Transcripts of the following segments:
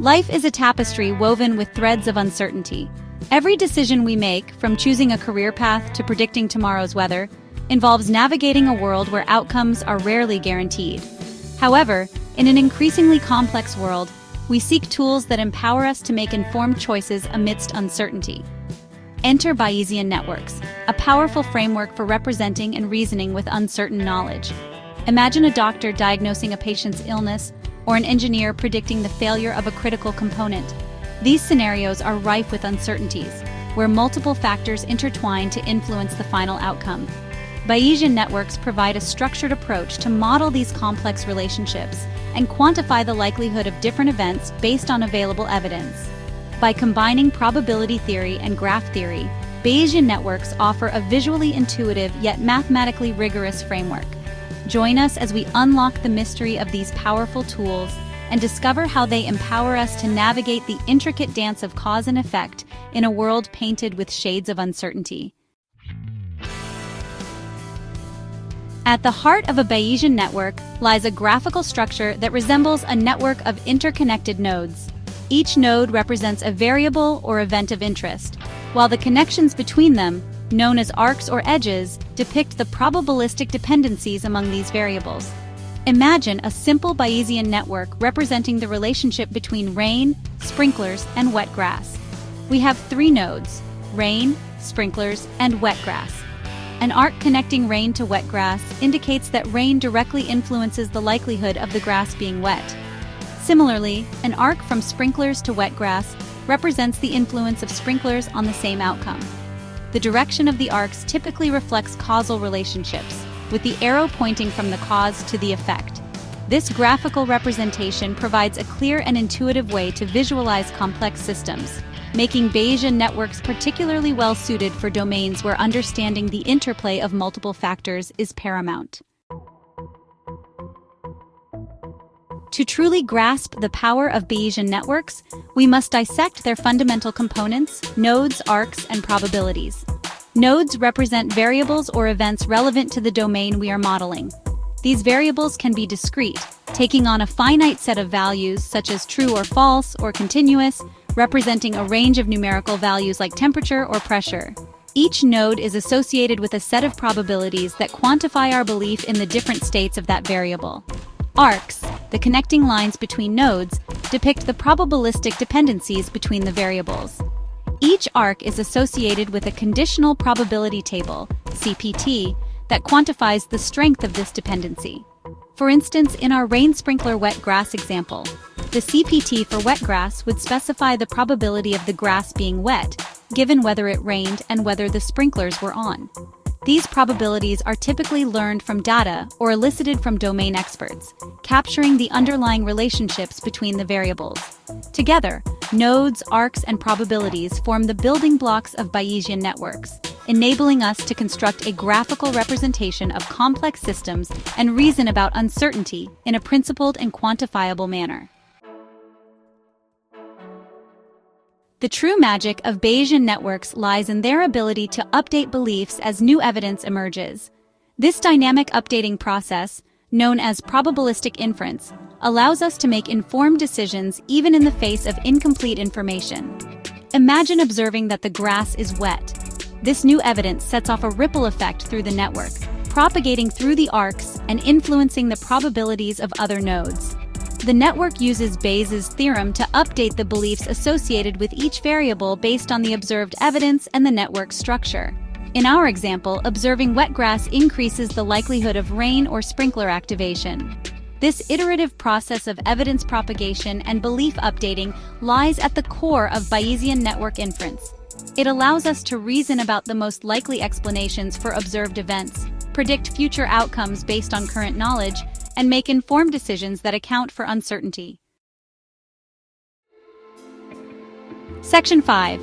Life is a tapestry woven with threads of uncertainty. Every decision we make, from choosing a career path to predicting tomorrow's weather, involves navigating a world where outcomes are rarely guaranteed. However, in an increasingly complex world, we seek tools that empower us to make informed choices amidst uncertainty. Enter Bayesian Networks, a powerful framework for representing and reasoning with uncertain knowledge. Imagine a doctor diagnosing a patient's illness or an engineer predicting the failure of a critical component. These scenarios are rife with uncertainties, where multiple factors intertwine to influence the final outcome. Bayesian networks provide a structured approach to model these complex relationships and quantify the likelihood of different events based on available evidence. By combining probability theory and graph theory, Bayesian networks offer a visually intuitive yet mathematically rigorous framework. Join us as we unlock the mystery of these powerful tools and discover how they empower us to navigate the intricate dance of cause and effect in a world painted with shades of uncertainty. At the heart of a Bayesian network lies a graphical structure that resembles a network of interconnected nodes. Each node represents a variable or event of interest, while the connections between them, known as arcs or edges, depict the probabilistic dependencies among these variables. Imagine a simple Bayesian network representing the relationship between rain, sprinklers, and wet grass. We have three nodes: rain, sprinklers, and wet grass. An arc connecting rain to wet grass indicates that rain directly influences the likelihood of the grass being wet. Similarly, an arc from sprinklers to wet grass represents the influence of sprinklers on the same outcome. The direction of the arcs typically reflects causal relationships, with the arrow pointing from the cause to the effect. This graphical representation provides a clear and intuitive way to visualize complex systems, making Bayesian networks particularly well-suited for domains where understanding the interplay of multiple factors is paramount. To truly grasp the power of Bayesian networks, we must dissect their fundamental components: nodes, arcs, and probabilities. Nodes represent variables or events relevant to the domain we are modeling. These variables can be discrete, taking on a finite set of values such as true or false, or continuous, representing a range of numerical values like temperature or pressure. Each node is associated with a set of probabilities that quantify our belief in the different states of that variable. Arcs, the connecting lines between nodes, depict the probabilistic dependencies between the variables. Each arc is associated with a conditional probability table, CPT, that quantifies the strength of this dependency. For instance, in our rain sprinkler wet grass example, the CPT for wet grass would specify the probability of the grass being wet, given whether it rained and whether the sprinklers were on. These probabilities are typically learned from data or elicited from domain experts, capturing the underlying relationships between the variables. Together, nodes, arcs, and probabilities form the building blocks of Bayesian networks, enabling us to construct a graphical representation of complex systems and reason about uncertainty in a principled and quantifiable manner. The true magic of Bayesian networks lies in their ability to update beliefs as new evidence emerges. This dynamic updating process, known as probabilistic inference, allows us to make informed decisions even in the face of incomplete information. Imagine observing that the grass is wet. This new evidence sets off a ripple effect through the network, propagating through the arcs and influencing the probabilities of other nodes. The network uses Bayes' theorem to update the beliefs associated with each variable based on the observed evidence and the network's structure. In our example, observing wet grass increases the likelihood of rain or sprinkler activation. This iterative process of evidence propagation and belief updating lies at the core of Bayesian network inference. It allows us to reason about the most likely explanations for observed events, predict future outcomes based on current knowledge, and make informed decisions that account for uncertainty. Section 5.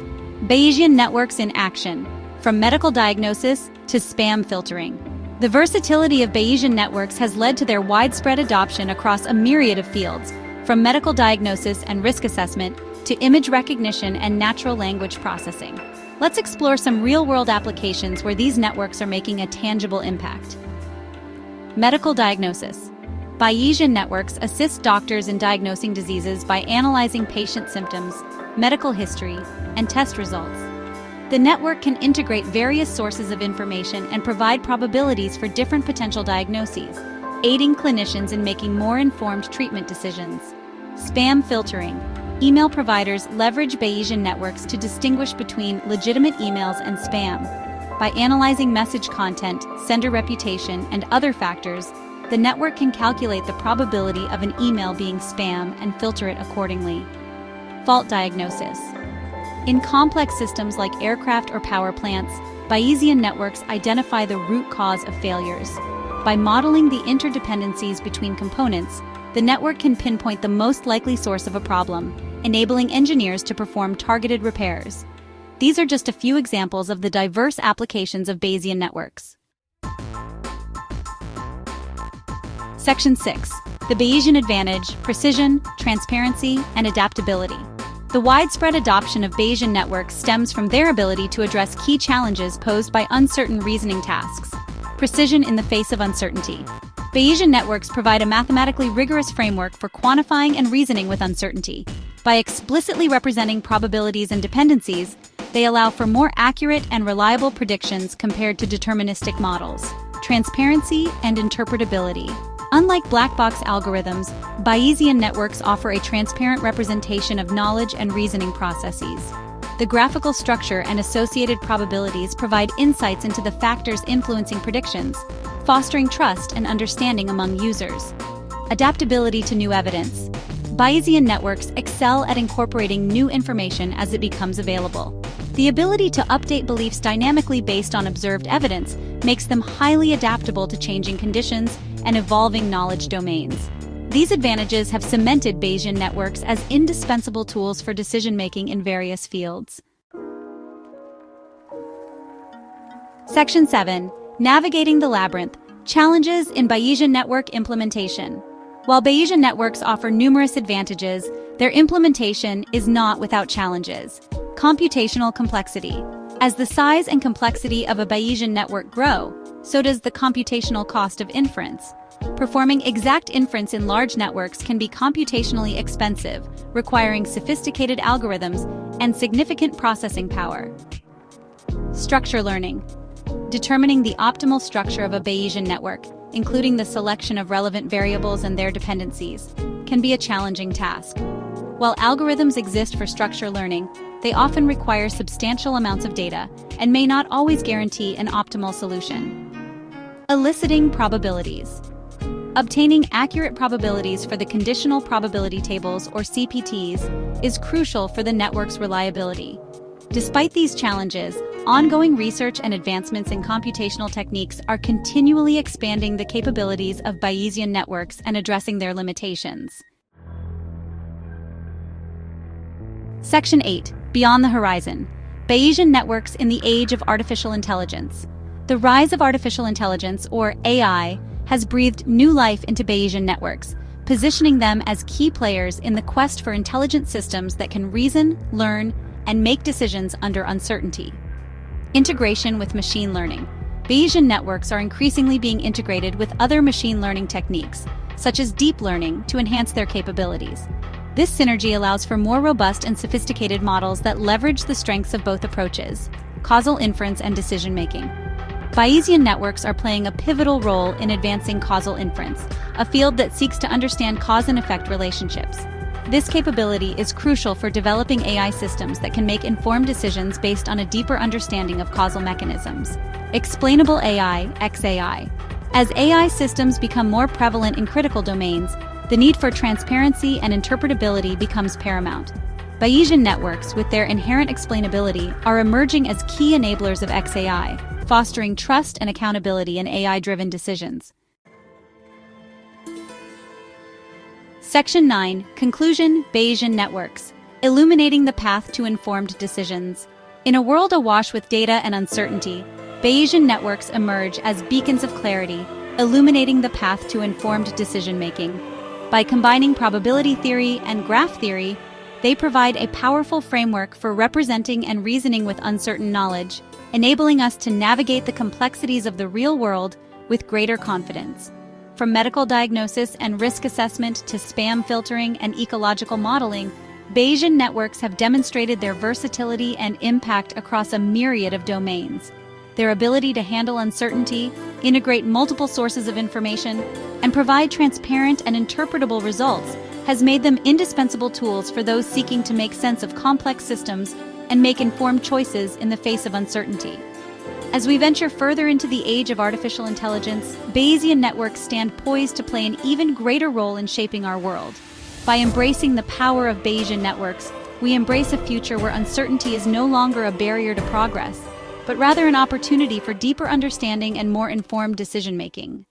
Bayesian Networks in Action. From medical diagnosis to spam filtering. The versatility of Bayesian networks has led to their widespread adoption across a myriad of fields, from medical diagnosis and risk assessment to image recognition and natural language processing. Let's explore some real-world applications where these networks are making a tangible impact. Medical diagnosis. Bayesian networks assist doctors in diagnosing diseases by analyzing patient symptoms, medical history, and test results. The network can integrate various sources of information and provide probabilities for different potential diagnoses, aiding clinicians in making more informed treatment decisions. Spam filtering. Email providers leverage Bayesian networks to distinguish between legitimate emails and spam. By analyzing message content, sender reputation, and other factors, the network can calculate the probability of an email being spam and filter it accordingly. Fault diagnosis. In complex systems like aircraft or power plants, Bayesian networks identify the root cause of failures. By modeling the interdependencies between components, the network can pinpoint the most likely source of a problem, enabling engineers to perform targeted repairs. These are just a few examples of the diverse applications of Bayesian networks. Section 6. The Bayesian advantage: precision, transparency, and adaptability. The widespread adoption of Bayesian networks stems from their ability to address key challenges posed by uncertain reasoning tasks. Precision in the face of uncertainty. Bayesian networks provide a mathematically rigorous framework for quantifying and reasoning with uncertainty. By explicitly representing probabilities and dependencies, they allow for more accurate and reliable predictions compared to deterministic models. Transparency and interpretability. Unlike black box algorithms, Bayesian networks offer a transparent representation of knowledge and reasoning processes. The graphical structure and associated probabilities provide insights into the factors influencing predictions, fostering trust and understanding among users. Adaptability to new evidence. Bayesian networks excel at incorporating new information as it becomes available. The ability to update beliefs dynamically based on observed evidence makes them highly adaptable to changing conditions and evolving knowledge domains. These advantages have cemented Bayesian networks as indispensable tools for decision-making in various fields. Section 7. Navigating the labyrinth. Challenges in Bayesian network implementation. While Bayesian networks offer numerous advantages, their implementation is not without challenges. Computational complexity. As the size and complexity of a Bayesian network grow, so does the computational cost of inference. Performing exact inference in large networks can be computationally expensive, requiring sophisticated algorithms and significant processing power. Structure learning. Determining the optimal structure of a Bayesian network, including the selection of relevant variables and their dependencies, can be a challenging task. While algorithms exist for structure learning, they often require substantial amounts of data and may not always guarantee an optimal solution. Eliciting probabilities. Obtaining accurate probabilities for the conditional probability tables, or CPTs, is crucial for the network's reliability. Despite these challenges, ongoing research and advancements in computational techniques are continually expanding the capabilities of Bayesian networks and addressing their limitations. Section 8. Beyond the horizon. Bayesian networks in the age of artificial intelligence. The rise of artificial intelligence, or AI, has breathed new life into Bayesian networks, positioning them as key players in the quest for intelligent systems that can reason, learn, and make decisions under uncertainty. Integration with machine learning. Bayesian networks are increasingly being integrated with other machine learning techniques, such as deep learning, to enhance their capabilities. This synergy allows for more robust and sophisticated models that leverage the strengths of both approaches: causal inference and decision-making. Bayesian networks are playing a pivotal role in advancing causal inference, a field that seeks to understand cause and effect relationships. This capability is crucial for developing AI systems that can make informed decisions based on a deeper understanding of causal mechanisms. Explainable AI, XAI. As AI systems become more prevalent in critical domains, the need for transparency and interpretability becomes paramount. Bayesian networks, with their inherent explainability, are emerging as key enablers of XAI, fostering trust and accountability in AI-driven decisions. Section 9. Conclusion: Bayesian networks. Illuminating the path to informed decisions. In a world awash with data and uncertainty, Bayesian networks emerge as beacons of clarity, illuminating the path to informed decision-making. By combining probability theory and graph theory, they provide a powerful framework for representing and reasoning with uncertain knowledge, enabling us to navigate the complexities of the real world with greater confidence. From medical diagnosis and risk assessment to spam filtering and ecological modeling, Bayesian networks have demonstrated their versatility and impact across a myriad of domains. Their ability to handle uncertainty, integrate multiple sources of information, and provide transparent and interpretable results has made them indispensable tools for those seeking to make sense of complex systems and make informed choices in the face of uncertainty. As we venture further into the age of artificial intelligence, Bayesian networks stand poised to play an even greater role in shaping our world. By embracing the power of Bayesian networks, we embrace a future where uncertainty is no longer a barrier to progress, but rather an opportunity for deeper understanding and more informed decision-making.